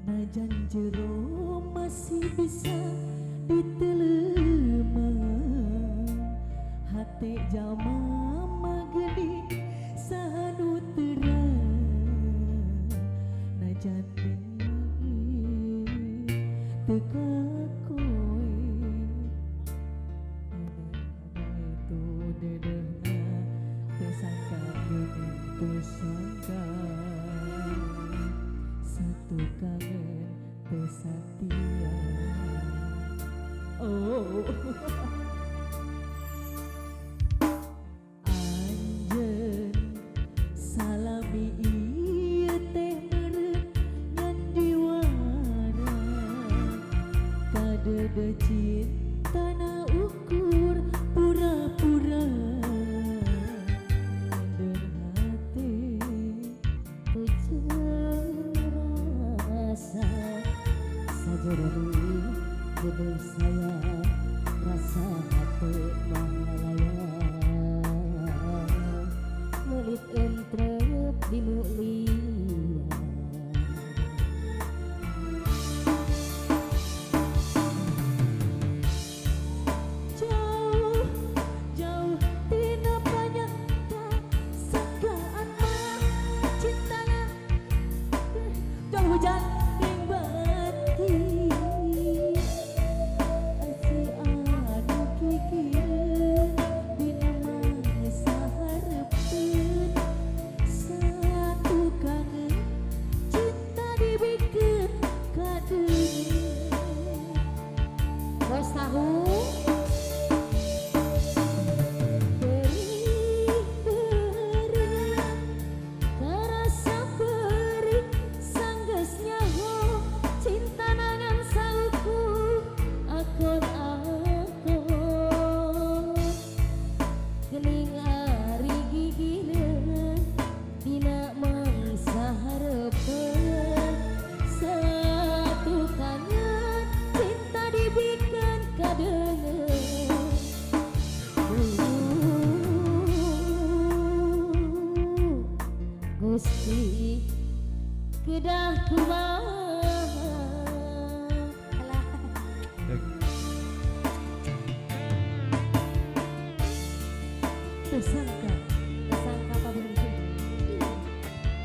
Najan jero masih bisa ditelema, hati jama magedi sahanu terang. Najan teka kowe itu dedehna tersangka tersangka satu kangen tesatia. Oh anjen salami ieu teh meureun ngan diwara kadede cintana ukur pura-pura ender hati rasa sajoroni gedung saya rasa hati mahalaya melit entrep di mulia. Jauh jauh tina banyak sangkaan cintana jauh hujan ring bati asi anu kikireun dina mangsa hareupeun satu kangen cinta dibikeun ka dunia. Bos tahu karasa perih sanggeusnya ho cinta nangan sauku akon-akon geuning ari gigireun dina mangsa hareupeun satu kangen cinta dibikeun ka deungeun. Gusti kedah kumaha tersangka apa begitu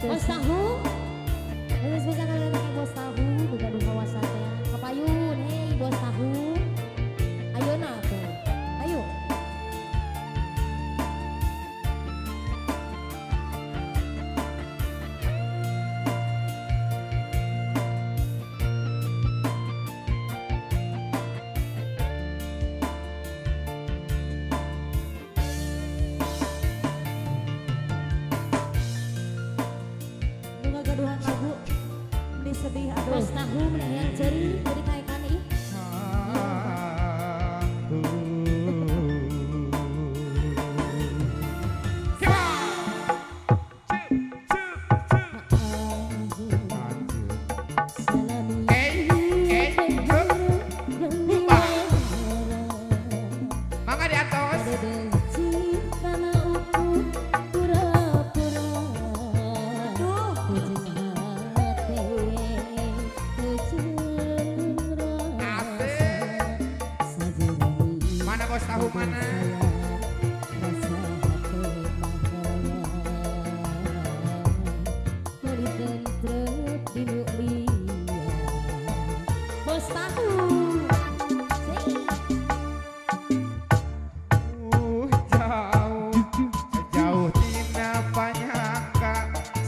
bos tahu harus bisa kalian pakai bos tahu begaduh kawasannya kapayun hei bos tahu ayo tuh ayo gaduhan lagu di sedih aduh bos tahu meneh yang ceri jadi kayak kan ih Mangga di atas. Mana bos tahu mana? Bos tahu Jauh jauh tina panyangka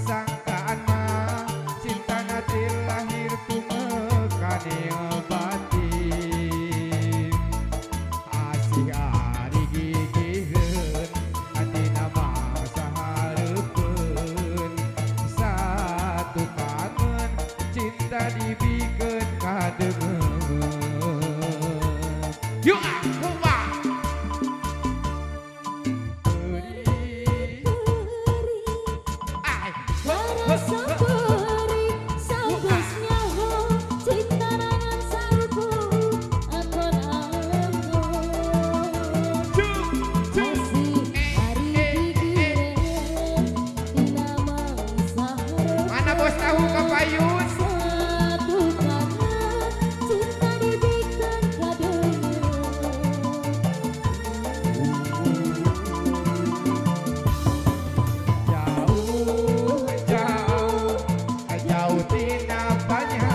sangkaan mah cinta nanti lahir tumekaning batin asih ari gigireun atina mangsa hareupeun satu kangen cinta dibikeun ka deungeun. Yuk aku mah rasa perih sanggeusnya ho cinta nangan sauku akon-akon asih hari gigireun dina mangsa hareupeun mana bos tahu dina panjang